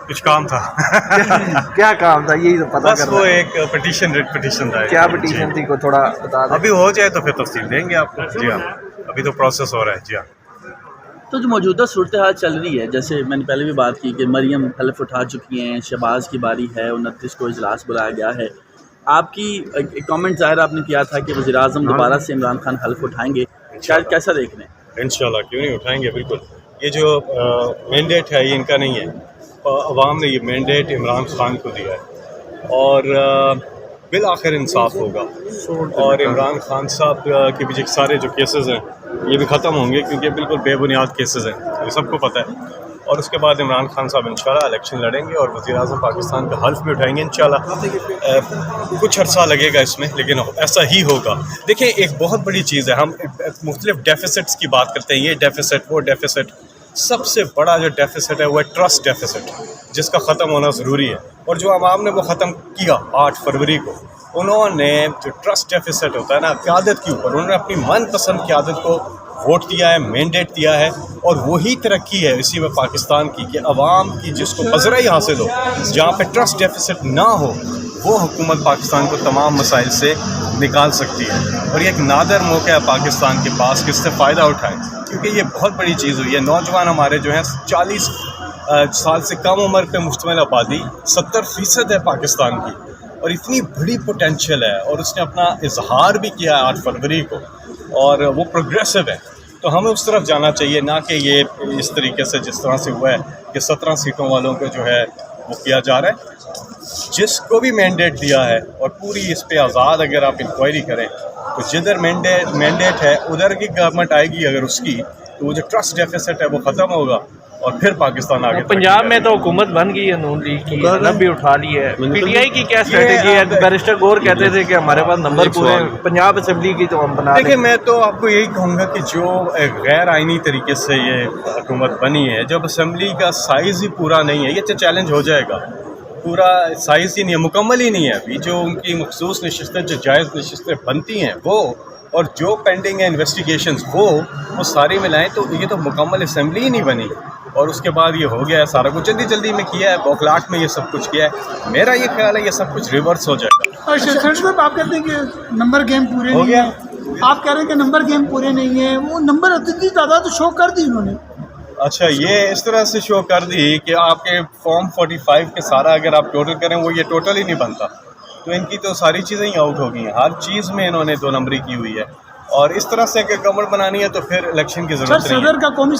کچھ کام تھا کیا کام تھا یہی تو پتا بس وہ ایک پٹیشن تھا. کیا پٹیشن تھی کو تھوڑا بتا دیں. ابھی ہو جائے تو پھر تفصیل دیں گے آپ کو. جی ہاں ابھی تو پروسیس ہو رہا ہے. جی ہاں. تو جو موجودہ صورتحال چل رہی ہے، جیسے میں نے پہلے بھی بات کی کہ مریم حلف اٹھا چکی ہیں، شہباز کی باری ہے، 29 کو اجلاس بلایا گیا ہے. آپ کی ایک کامنٹ ظاہر آپ نے کیا تھا کہ وزیر اعظم دوبارہ سے عمران خان حلف اٹھائیں گے، کیسا دیکھ رہے ہیں؟ انشاءاللہ کیوں نہیں اٹھائیں گے. بالکل یہ جو مینڈیٹ ہے یہ ان کا نہیں ہے. عوام نے یہ مینڈیٹ عمران خان کو دیا ہے اور بالآخر انصاف ہوگا اور عمران خان صاحب کے پیچھے سارے جو کیسز ہیں یہ بھی ختم ہوں گے کیونکہ بالکل بے بنیاد کیسز ہیں، یہ سب کو پتہ ہے. اور اس کے بعد عمران خان صاحب انشاءاللہ الیکشن لڑیں گے اور وزیر اعظم پاکستان کا حلف بھی اٹھائیں گے انشاءاللہ. کچھ عرصہ لگے گا اس میں لیکن ایسا ہی ہوگا. دیکھیں ایک بہت بڑی چیز ہے، ہم مختلف ڈیفیسٹس کی بات کرتے ہیں، یہ ڈیفیسٹ وہ ڈیفیسٹ. سب سے بڑا جو ڈیفیسٹ ہے وہ ہے ٹرسٹ ڈیفیسٹ، جس کا ختم ہونا ضروری ہے. اور جو عوام نے وہ ختم کیا 8 فروری کو، انہوں نے جو ٹرسٹ ڈیفیسٹ ہوتا ہے نا قیادت کے اوپر، انہوں نے اپنی من پسند قیادت کو ووٹ دیا ہے، مینڈیٹ دیا ہے. اور وہی ترقی ہے اسی میں پاکستان کی کہ عوام کی جس کو پذیرائی حاصل ہو، جہاں پہ ٹرسٹ ڈیفیسٹ نہ ہو وہ حکومت پاکستان کو تمام مسائل سے نکال سکتی ہے. اور یہ ایک نادر موقع ہے پاکستان کے پاس کہ اس سے فائدہ اٹھائیں، کیونکہ یہ بہت بڑی چیز ہوئی ہے. نوجوان ہمارے جو ہیں 40 سال سے کم عمر پہ مشتمل آبادی 70% ہے پاکستان کی، اور اتنی بڑی پوٹینشیل ہے. اور اس نے اپنا اظہار بھی کیا ہے 8 فروری کو، اور وہ پروگریسو ہے. تو ہمیں اس طرف جانا چاہیے، نہ کہ یہ اس طریقے سے جس طرح سے ہوا ہے کہ 17 سیٹوں والوں کو جو ہے وہ کیا جا رہا ہے. جس کو بھی مینڈیٹ دیا ہے اور پوری اس پہ آزاد اگر آپ انکوائری کریں تو جدھر مینڈیٹ ہے ادھر کی گورنمنٹ آئے گی. اگر اس کی تو وہ جو ٹرسٹ ڈیفیسٹ ہے وہ ختم ہوگا اور پھر پاکستان آگے. پنجاب میں تو حکومت بن گئی ہے، نون لیگ کی حلف بھی اٹھا لی ہے. پی ٹی آئی کی کیا اسٹریٹجی ہے؟ بیرسٹر گور کہتے تھے کہ ہمارے پاس نمبر پورے ہیں، پنجاب اسمبلی کی تو ہم بنا دیکھیں میں تو آپ کو یہی کہوں گا کہ جو غیر آئینی طریقے سے یہ حکومت بنی ہے، جب اسمبلی کا سائز ہی پورا نہیں ہے، یہ تو چیلنج ہو جائے گا. پورا سائز ہی نہیں ہے، مکمل ہی نہیں ہے. ابھی جو ان کی مخصوص نشستیں جو جائز نشستیں بنتی ہیں وہ، اور جو پینڈنگ ہے انویسٹیگیشنز وہ ساری ملائیں تو یہ تو مکمل اسمبلی ہی نہیں بنی. اور اس کے بعد یہ ہو گیا ہے سارا کچھ جلدی میں کیا ہے، بوکھلاہٹ میں یہ سب کچھ کیا ہے. میرا یہ خیال ہے یہ سب کچھ ریورس ہو جائے گا. سر صاحب آپ کہتے ہیں کہ نمبر گیم پورے ہو نہیں گیا. ہیں، آپ کہہ رہے ہیں کہ نمبر گیم پورے نہیں ہیں، وہ نمبر اتنی تعداد شو کر دی انہوں نے. اچھا یہ اس طرح سے شو کر دی کہ آپ کے فارم 45 کے سارا اگر آپ ٹوٹل کریں وہ یہ ٹوٹل ہی نہیں بنتا. تو ان کی تو ساری چیزیں ہی آؤٹ ہو گئی ہیں، ہر چیز میں انہوں نے 2 نمبری کی ہوئی ہے. اور اس طرح سے اگر گورنمنٹ بنانی ہے تو پھر الیکشن کی ضرورت نہیں ہے. صدر کا قومی